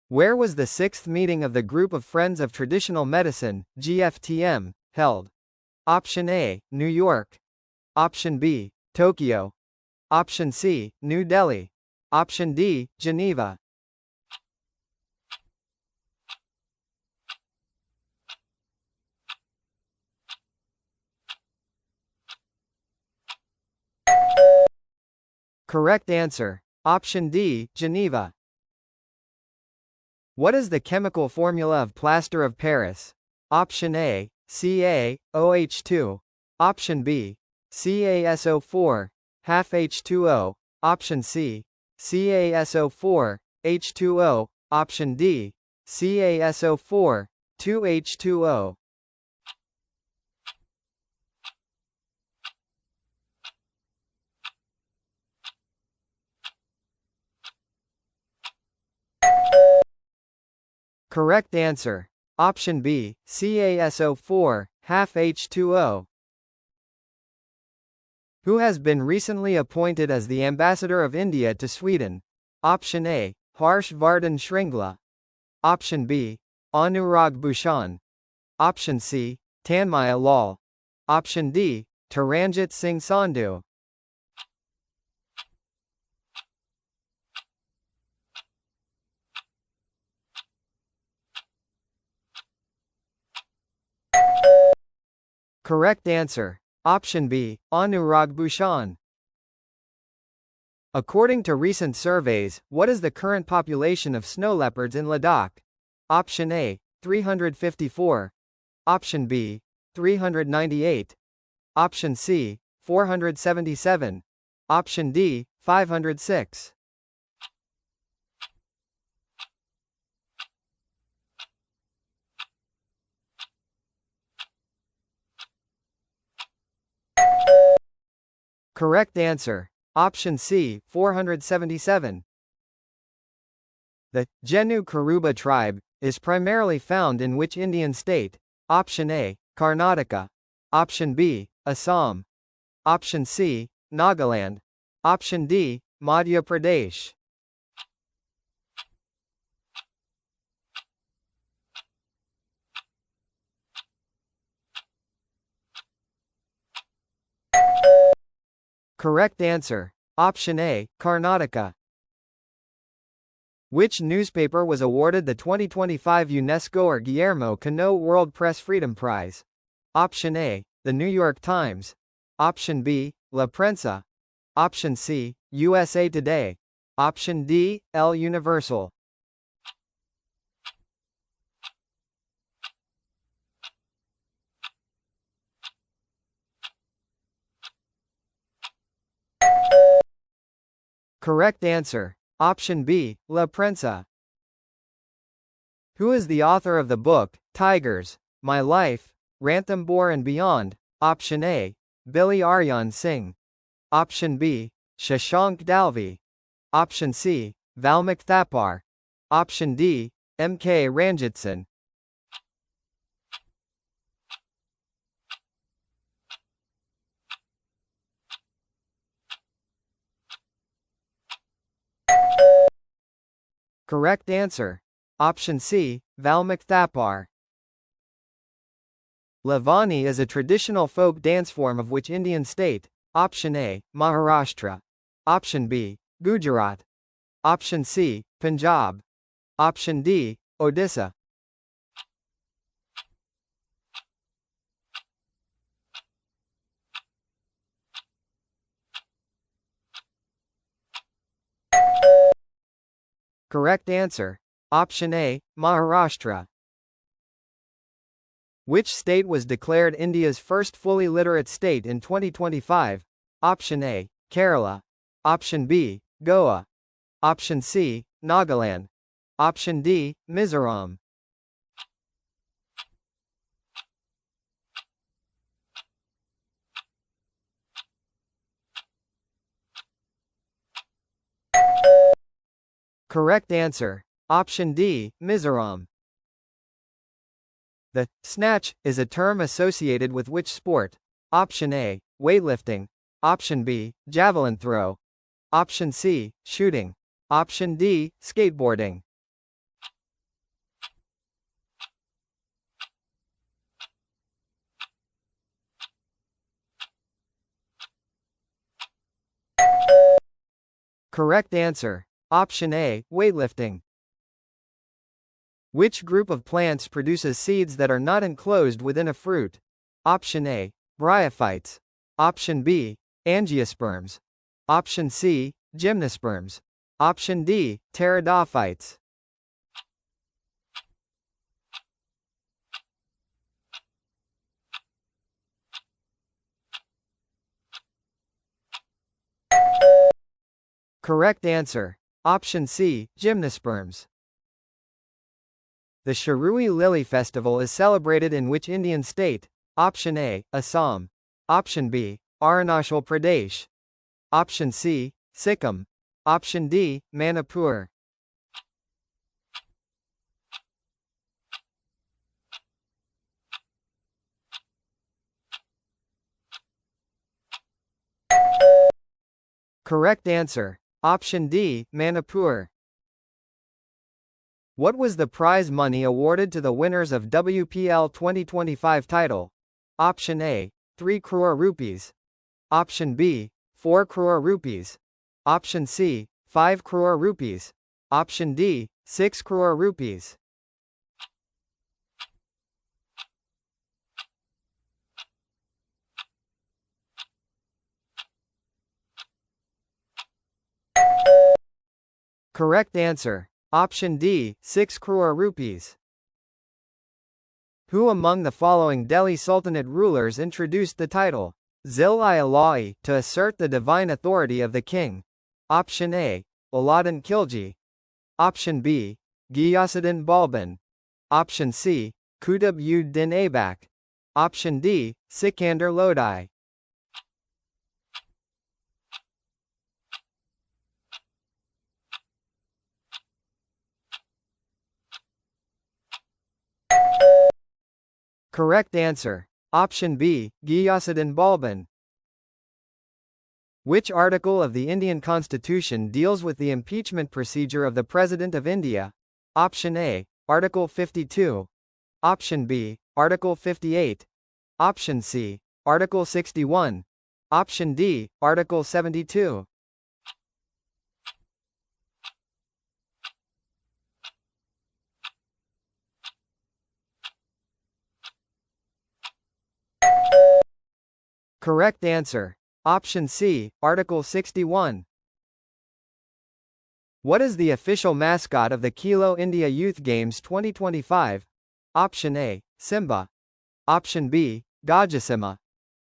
Where was the sixth meeting of the Group of Friends of Traditional Medicine, GFTM, held? Option A, New York. Option B, Tokyo. Option C, New Delhi. Option D, Geneva. Correct answer. Option D, Geneva. What is the chemical formula of plaster of Paris? Option A, CaOH2. Option B, CaSO4, half H2O. Option C, CaSO4, H2O. Option D, CaSO4, 2H2O. Correct answer. Option B, CaSO4, half H2O. Who has been recently appointed as the Ambassador of India to Sweden? Option A, Harsh Vardhan Shringla. Option B, Anurag Bhushan. Option C, Tanmaya Lal. Option D, Taranjit Singh Sandhu. Correct answer. Option B, Anurag Bhushan. According to recent surveys, what is the current population of snow leopards in Ladakh? Option A, 354. Option B, 398. Option C, 477. Option D, 506. Correct answer. Option C, 477. The Jenu Karuba tribe is primarily found in which Indian state? Option A, Karnataka. Option B, Assam. Option C, Nagaland. Option D, Madhya Pradesh. Correct answer. Option A, Karnataka. Which newspaper was awarded the 2025 UNESCO or Guillermo Cano World Press Freedom Prize? Option A, The New York Times. Option B, La Prensa. Option C, USA Today. Option D, El Universal. Correct answer. Option B, La Prensa. Who is the author of the book, Tigers, My Life, Ranthambore and Beyond? Option A, Billy Arjan Singh. Option B, Shashank Dalvi. Option C, Valmik Thapar. Option D, M.K. Ranjitsan. Correct answer. Option C, Valmik Thapar. Lavani is a traditional folk dance form of which Indian state? Option A, Maharashtra. Option B, Gujarat. Option C, Punjab. Option D, Odisha. Correct answer. Option A, Maharashtra. Which state was declared India's first fully literate state in 2025? Option A, Kerala. Option B, Goa. Option C, Nagaland. Option D, Mizoram. Correct answer. Option D, Mizoram. The snatch is a term associated with which sport? Option A, weightlifting. Option B, javelin throw. Option C, shooting. Option D, skateboarding. Correct answer. Option A, weightlifting. Which group of plants produces seeds that are not enclosed within a fruit? Option A, bryophytes. Option B, angiosperms. Option C, gymnosperms. Option D, pteridophytes. Correct answer. Option C, gymnosperms. The Shirui Lily Festival is celebrated in which Indian state? Option A, Assam. Option B, Arunachal Pradesh. Option C, Sikkim. Option D, Manipur. Correct answer. Option D, Manipur. What was the prize money awarded to the winners of WPL 2025 title? Option A, 3 crore rupees. Option B, 4 crore rupees. Option C, 5 crore rupees. Option D, 6 crore rupees. Correct answer. Option D, 6 crore rupees. Who among the following Delhi Sultanate rulers introduced the title Zil-i-Ilahi to assert the divine authority of the king? Option A, Alauddin Khilji. Option B, Ghiyasuddin Balban. Option C, Qutb-ud-Din Aibak. Option D, Sikandar Lodi. Correct answer. Option B, Ghiyasuddin Balban. Which article of the Indian Constitution deals with the impeachment procedure of the President of India? Option A, Article 52. Option B, Article 58. Option C, Article 61. Option D, Article 72. Correct answer. Option C, Article 61. What is the official mascot of the Khelo India Youth Games 2025? Option A, Simba. Option B, Gajasima.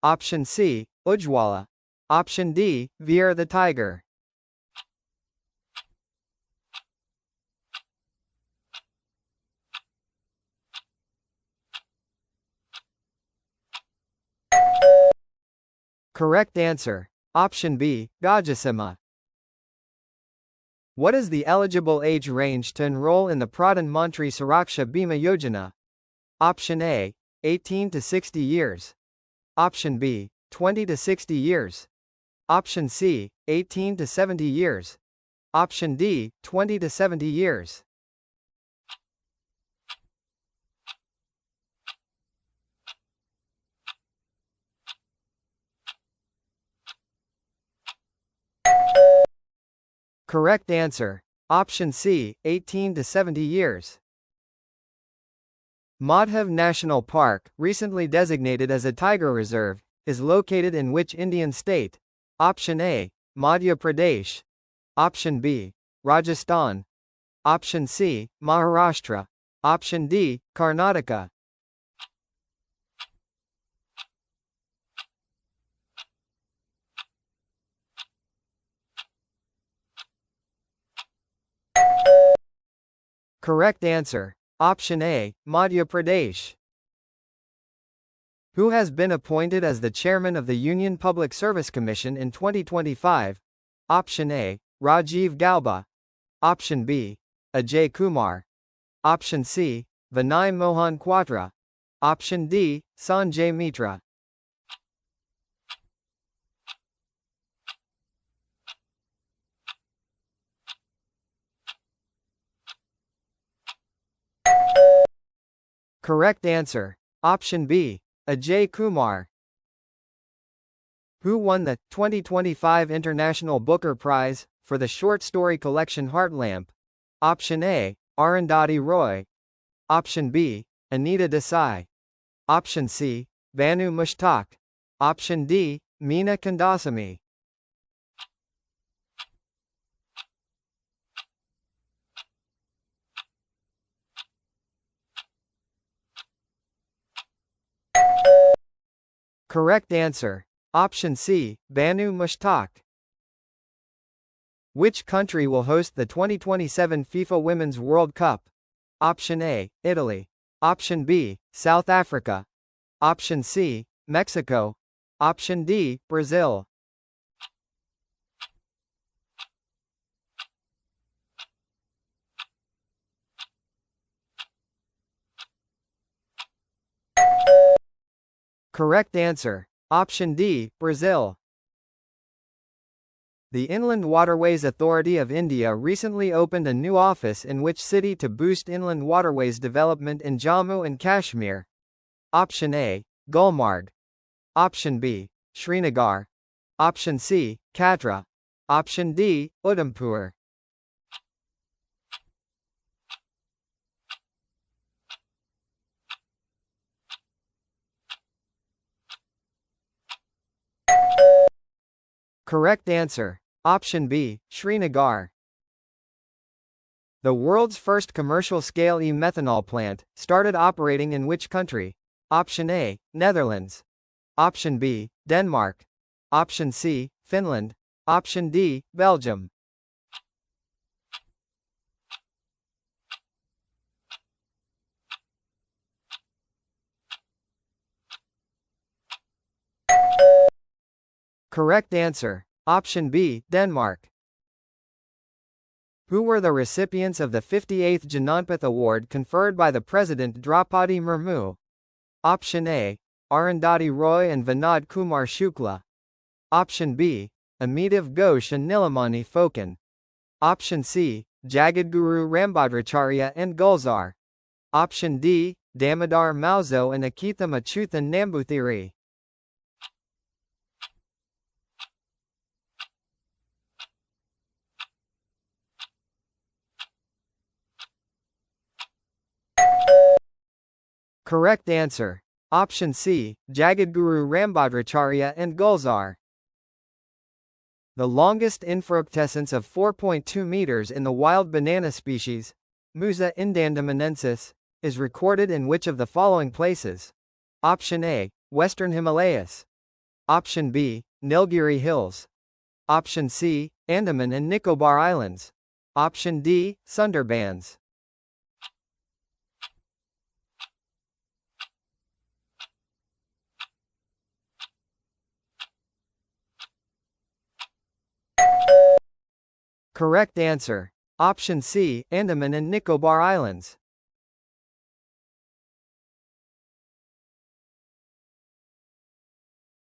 Option C, Ujjwala. Option D, Veer the Tiger. Correct answer. Option B, Gajasima. What is the eligible age range to enroll in the Pradhan Mantri Suraksha Bima Yojana? Option A, 18 to 60 years. Option B, 20 to 60 years. Option C, 18 to 70 years. Option D, 20 to 70 years. Correct answer. Option C, 18 to 70 years. Madhav National Park, recently designated as a tiger reserve, is located in which Indian state? Option A, Madhya Pradesh. Option B, Rajasthan. Option C, Maharashtra. Option D, Karnataka. Correct answer. Option A, Madhya Pradesh. Who has been appointed as the chairman of the Union Public Service Commission in 2025? Option A, Rajiv Gauba. Option B, Ajay Kumar. Option C, Vinay Mohan Quatra. Option D, Sanjay Mitra. Correct answer. Option B, Ajay Kumar. Who won the 2025 International Booker Prize for the short story collection Heartlamp? Option A, Arundhati Roy. Option B, Anita Desai. Option C, Banu Mushtaq. Option D, Meena Kandasamy. Correct answer. Option C, Banu Mushtaq. Which country will host the 2027 FIFA Women's World Cup? Option A, Italy. Option B, South Africa. Option C, Mexico. Option D, Brazil. Correct answer. Option D, Brazil. The Inland Waterways Authority of India recently opened a new office in which city to boost inland waterways development in Jammu and Kashmir? Option A, Gulmarg. Option B, Srinagar. Option C, Katra. Option D, Udhampur. Correct answer. Option B, Srinagar. The world's first commercial-scale e-methanol plant started operating in which country? Option A, Netherlands. Option B, Denmark. Option C, Finland. Option D, Belgium. Correct answer. Option B, Denmark. Who were the recipients of the 58th Jnanpith Award conferred by the President Draupadi Murmu? Option A, Arundhati Roy and Vinod Kumar Shukla. Option B, Amitav Ghosh and Nilamani Phokan. Option C, Jagadguru Rambhadracharya and Gulzar. Option D, Damodar Mauzo and Akitha Achuthan Namboothiri. Correct answer. Option C, Jagadguru Rambhadracharya and Gulzar. The longest infructescence of 4.2 meters in the wild banana species, Musa indandamanensis, is recorded in which of the following places? Option A, Western Himalayas. Option B, Nilgiri Hills. Option C, Andaman and Nicobar Islands. Option D, Sundarbans. Correct answer. Option C, Andaman and Nicobar Islands.